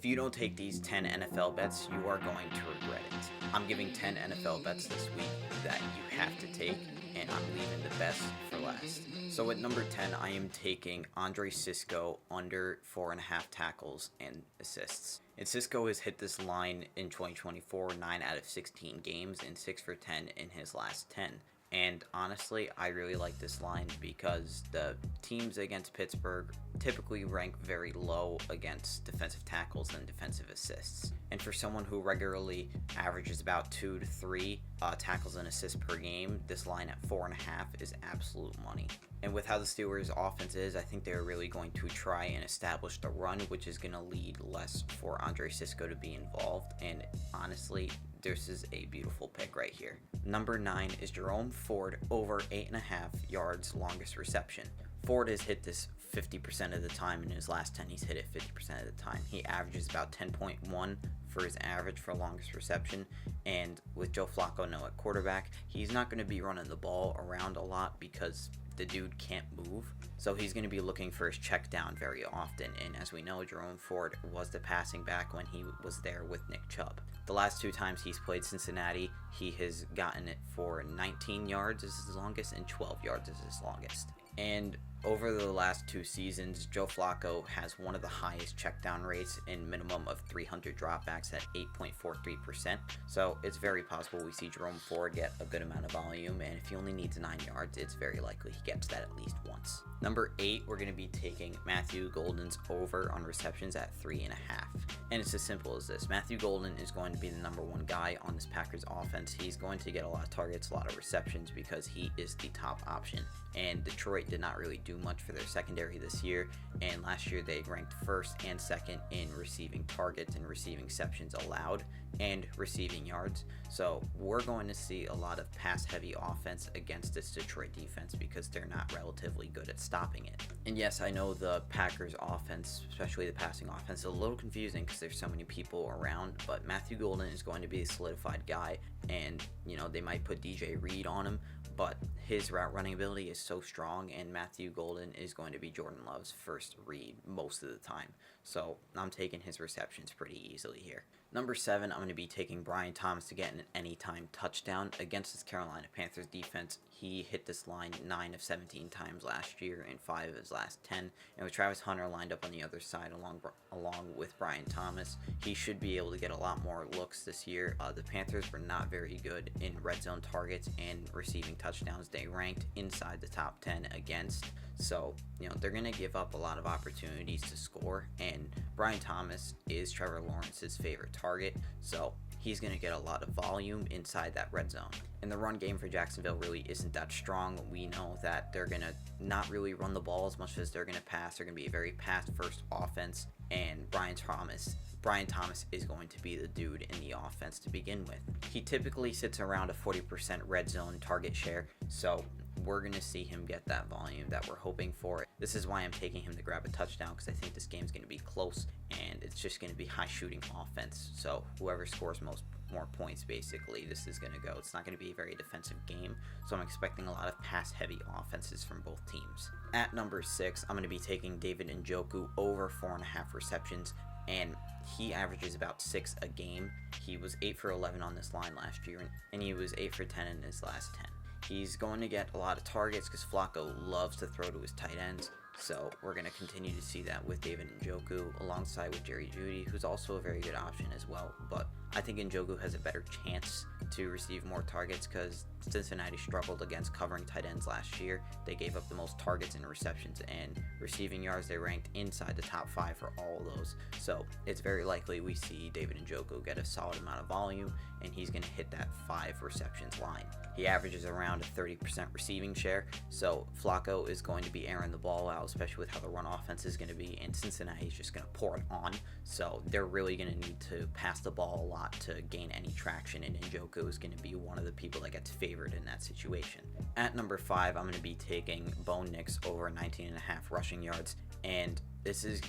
If you don't take these 10 NFL bets, you are going to regret it. I'm giving 10 NFL bets this week that you have to take, and I'm leaving the best for last. So at number 10, I am taking Andre Cisco under 4.5 tackles and assists. And Cisco has hit this line in 2024 9 out of 16 games and 6 for 10 in his last 10. And honestly, I really like this line because the teams against Pittsburgh typically rank very low against defensive tackles and defensive assists. And for someone who regularly averages about 2 to 3 tackles and assists per game, this line at 4.5 is absolute money. And with how the Steelers' offense is, I think they're really going to try and establish the run, which is going to lead less for Andre Cisco to be involved. And honestly, this is a beautiful pick right here. Number 9 is Jerome Ford over 8.5 yards longest reception. Ford has hit this 50% of the time. In his last 10, he's hit it 50% of the time. He averages about 10.1 for his average for longest reception. And with Joe Flacco now at quarterback, he's not going to be running the ball around a lot because the dude can't move. So he's going to be looking for his check down very often. And as we know, Jerome Ford was the passing back when he was there with Nick Chubb. The last 2 times he's played Cincinnati, he has gotten it for 19 yards as his longest and 12 yards as his longest. And over the last 2 seasons, Joe Flacco has one of the highest checkdown rates in minimum of 300 dropbacks at 8.43%. So it's very possible we see Jerome Ford get a good amount of volume, and if he only needs 9 yards, it's very likely he gets that at least once. Number 8, we're going to be taking Matthew Golden's over on receptions at 3.5. And it's as simple as this. Matthew Golden is going to be the number 1 guy on this Packers offense. He's going to get a lot of targets, a lot of receptions because he is the top option. And Detroit did not really do much for their secondary this year, and last year they ranked 1st and 2nd in receiving targets and receiving receptions allowed and receiving yards. So we're going to see a lot of pass-heavy offense against this Detroit defense because they're not relatively good at stopping it. And yes, I know the Packers offense, especially the passing offense, is a little confusing because there's so many people around, but Matthew Golden is going to be a solidified guy, and they might put DJ Reed on him, but his route running ability is so strong, and Matthew Golden is going to be Jordan Love's first read most of the time. So I'm taking his receptions pretty easily here. Number 7, I'm going to be taking Brian Thomas to get an anytime touchdown against this Carolina Panthers defense. He hit this line 9 of 17 times last year and 5 of his last 10. And with Travis Hunter lined up on the other side along with Brian Thomas, he should be able to get a lot more looks this year. The Panthers were not very good in red zone targets and receiving touchdowns. They ranked inside the top 10 against. So, they're going to give up a lot of opportunities to score, and Brian Thomas is Trevor Lawrence's favorite target, so he's going to get a lot of volume inside that red zone. And the run game for Jacksonville really isn't that strong. We know that they're going to not really run the ball as much as they're going to pass. They're going to be a very pass-first offense, and Brian Thomas is going to be the dude in the offense to begin with. He typically sits around a 40% red zone target share, so we're going to see him get that volume that we're hoping for. This is why I'm taking him to grab a touchdown, because I think this game's going to be close, and it's just going to be high-shooting offense. So whoever scores more points, basically, this is going to go. It's not going to be a very defensive game, so I'm expecting a lot of pass-heavy offenses from both teams. At number 6, I'm going to be taking David Njoku over 4.5 receptions, and he averages about 6 a game. He was 8 for 11 on this line last year, and he was 8 for 10 in his last 10. He's going to get a lot of targets because Flacco loves to throw to his tight ends. So we're going to continue to see that with David Njoku alongside with Jerry Jeudy, who's also a very good option as well. But I think Njoku has a better chance to receive more targets because Cincinnati struggled against covering tight ends last year. They gave up the most targets and receptions, and receiving yards, they ranked inside the top 5 for all of those. So it's very likely we see David Njoku get a solid amount of volume, and he's going to hit that 5 receptions line. He averages around a 30% receiving share, so Flacco is going to be airing the ball out, especially with how the run offense is going to be, and Cincinnati is just going to pour it on. So they're really going to need to pass the ball a lot to gain any traction, and Njoku is going to be one of the people that gets favored in that situation. At number 5, I'm going to be taking Bo Nix over 19.5 rushing yards, and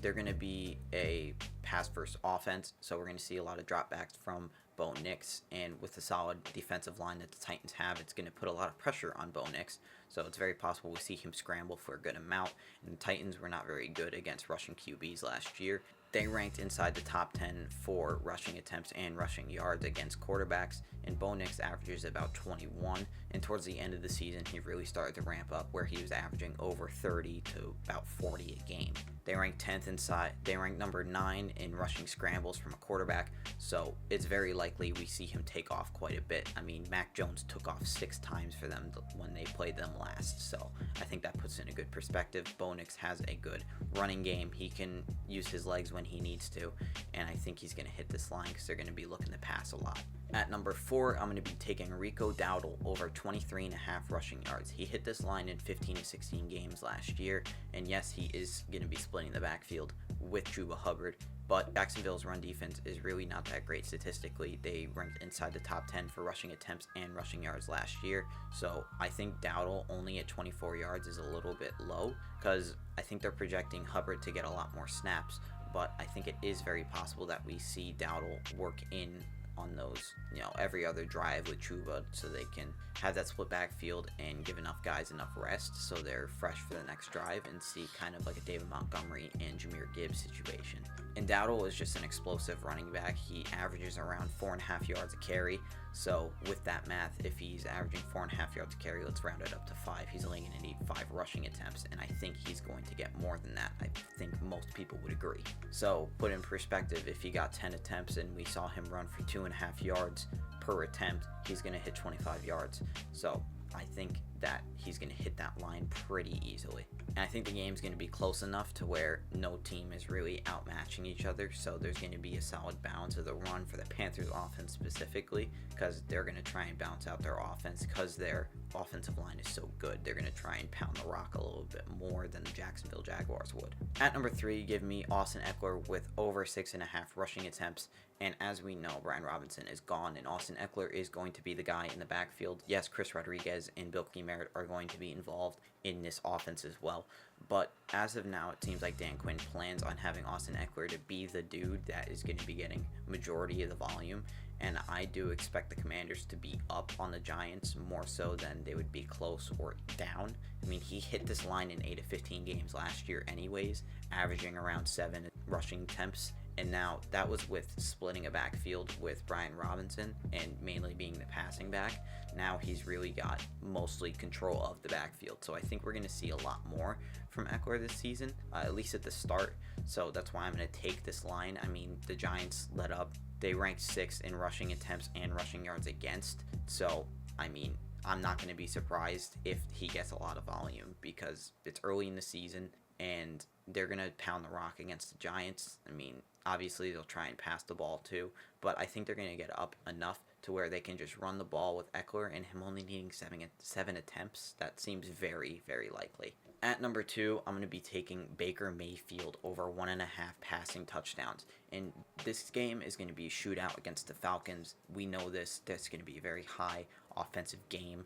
they're going to be a pass-first offense, so we're going to see a lot of dropbacks from Bo Nix, and with the solid defensive line that the Titans have, it's going to put a lot of pressure on Bo Nix, so it's very possible we see him scramble for a good amount, and the Titans were not very good against rushing QBs last year, They ranked inside the top 10 for rushing attempts and rushing yards against quarterbacks, and Bo Nix averages about 21, and towards the end of the season he really started to ramp up where he was averaging over 30 to about 40 a game. They ranked 10th inside. They ranked number 9 in rushing scrambles from a quarterback, so it's very likely we see him take off quite a bit. I mean, Mac Jones took off 6 times for them when they played them last, so I think that puts in a good perspective. Bo Nix has a good running game. He can use his legs when he needs to, and I think he's going to hit this line because they're going to be looking to pass a lot. At number 4, I'm going to be taking Rico Dowdle over 23.5 rushing yards. He hit this line in 15 to 16 games last year, and yes, he is going to be splitting the backfield with Chuba Hubbard, but Jacksonville's run defense is really not that great statistically. They ranked inside the top 10 for rushing attempts and rushing yards last year, so I think Dowdle only at 24 yards is a little bit low because I think they're projecting Hubbard to get a lot more snaps, but I think it is very possible that we see Dowdle work in on those, every other drive with Chuba so they can have that split backfield and give enough guys enough rest so they're fresh for the next drive and see kind of like a David Montgomery and Jahmyr Gibbs situation. And Dowdle is just an explosive running back. He averages around 4.5 yards a carry. So with that math, if he's averaging 4.5 yards a carry, let's round it up to 5. He's only going to need 5 rushing attempts, and I think he's going to get more than that. I think most people would agree. So put in perspective, if he got 10 attempts and we saw him run for 2.5 yards per attempt, he's going to hit 25 yards. So I think that he's going to hit that line pretty easily. And I think the game's going to be close enough to where no team is really outmatching each other, so there's going to be a solid balance of the run for the Panthers offense specifically, because they're going to try and balance out their offense because their offensive line is so good. They're going to try and pound the rock a little bit more than the Jacksonville Jaguars would. At number 3, give me Austin Ekeler with over 6.5 rushing attempts. And as we know, Brian Robinson is gone, and Austin Ekeler is going to be the guy in the backfield. Yes, Chris Rodriguez and Bilky Merritt are going to be involved in this offense as well. But as of now, it seems like Dan Quinn plans on having Austin Ekeler to be the dude that is going to be getting majority of the volume. And I do expect the Commanders to be up on the Giants more so than they would be close or down. I mean, he hit this line in 8 to 15 games last year anyways, averaging around 7 rushing attempts. And now that was with splitting a backfield with Brian Robinson and mainly being the passing back. Now he's really got mostly control of the backfield. So I think we're going to see a lot more from Ekeler this season, at least at the start. So that's why I'm going to take this line. I mean, the Giants let up. They ranked 6th in rushing attempts and rushing yards against. So, I mean, I'm not going to be surprised if he gets a lot of volume because it's early in the season and they're going to pound the rock against the Giants. I mean, obviously they'll try and pass the ball too, but I think they're going to get up enough to where they can just run the ball with Ekeler and him only needing 7 attempts. That seems very, very likely. At number 2, I'm going to be taking Baker Mayfield over 1.5 passing touchdowns. And this game is going to be a shootout against the Falcons. We know this. That's going to be a very high offensive game.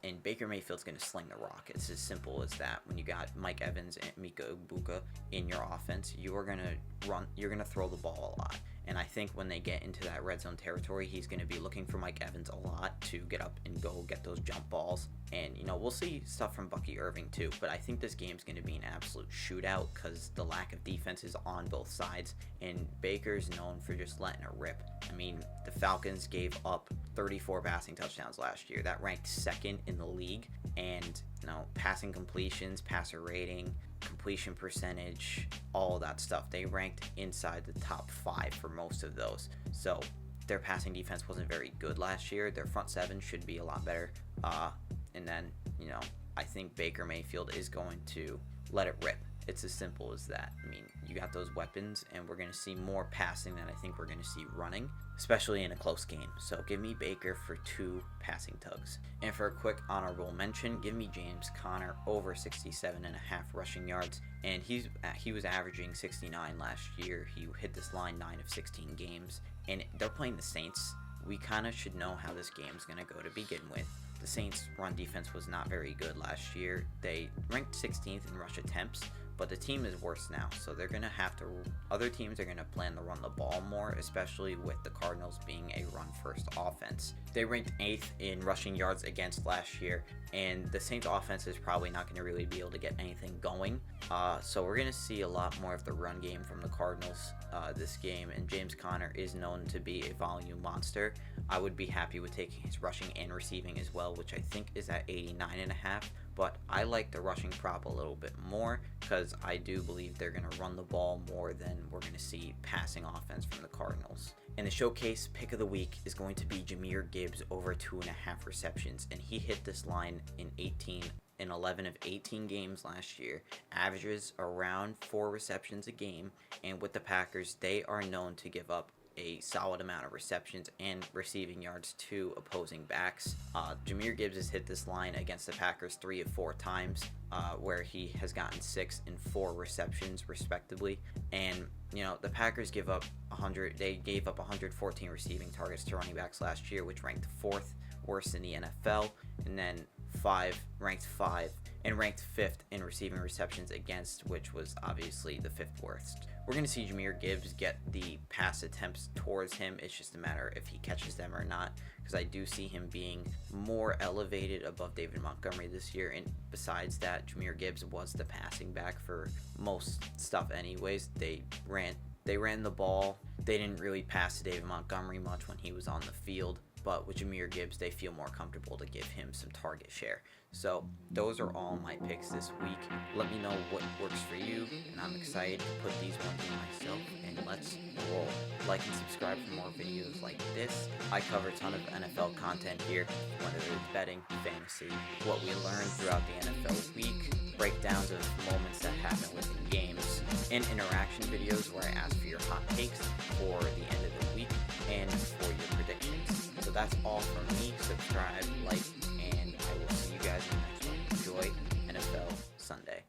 And Baker Mayfield's going to sling the rock. It's as simple as that. When you got Mike Evans and Mika Ibuka in your offense, you're going to throw the ball a lot. And I think when they get into that red zone territory, he's going to be looking for Mike Evans a lot to get up and go get those jump balls. And, we'll see stuff from Bucky Irving too. But I think this game's going to be an absolute shootout because the lack of defense is on both sides. And Baker's known for just letting it rip. I mean, the Falcons gave up 34 passing touchdowns last year. That ranked 2nd in the league. And, passing completions, passer rating, completion percentage, all of that stuff. They ranked inside the top 5 for most of those. So their passing defense wasn't very good last year. Their front 7 should be a lot better. And then, I think Baker Mayfield is going to let it rip. It's as simple as that. I mean, you got those weapons, and we're going to see more passing than I think we're going to see running, especially in a close game. So give me Baker for 2 passing tugs. And for a quick honorable mention, give me James Conner over 67.5 rushing yards. And he was averaging 69 last year. He hit this line 9 of 16 games. And they're playing the Saints. We kind of should know how this game's going to go to begin with. The Saints' run defense was not very good last year. They ranked 16th in rush attempts, but the team is worse now, so they're going to have to, other teams are going to plan to run the ball more, especially with the Cardinals being a run-first offense. They ranked 8th in rushing yards against last year, and the Saints offense is probably not going to really be able to get anything going. So we're going to see a lot more of the run game from the Cardinals this game, and James Conner is known to be a volume monster. I would be happy with taking his rushing and receiving as well, which I think is at 89.5. But I like the rushing prop a little bit more because I do believe they're going to run the ball more than we're going to see passing offense from the Cardinals. And the showcase pick of the week is going to be Jahmyr Gibbs over 2.5 receptions, and he hit this line in 11 of 18 games last year, averages around 4 receptions a game, and with the Packers, they are known to give up a solid amount of receptions and receiving yards to opposing backs. Jahmyr Gibbs has hit this line against the Packers 3 of 4 times, where he has gotten 6 and 4 receptions respectively. And the Packers gave up 114 receiving targets to running backs last year, which ranked 4th worst in the NFL, and then ranked 5th in receiving receptions against, which was obviously the 5th worst. We're going to see Jahmyr Gibbs get the pass attempts towards him. It's just a matter if he catches them or not, because I do see him being more elevated above David Montgomery this year. And besides that, Jahmyr Gibbs was the passing back for most stuff anyways. They ran the ball. They didn't really pass to David Montgomery much when he was on the field. But with Jahmyr Gibbs, they feel more comfortable to give him some target share. So those are all my picks this week. Let me know what works for you, and I'm excited to put these ones in myself, and let's roll. Like and subscribe for more videos like this. I cover a ton of NFL content here, whether it's betting, fantasy, what we learned throughout the NFL week, breakdowns of moments that happen within games, and interaction videos where I ask for your hot takes for the end of the week and for your predictions. So that's all from me. Subscribe, like,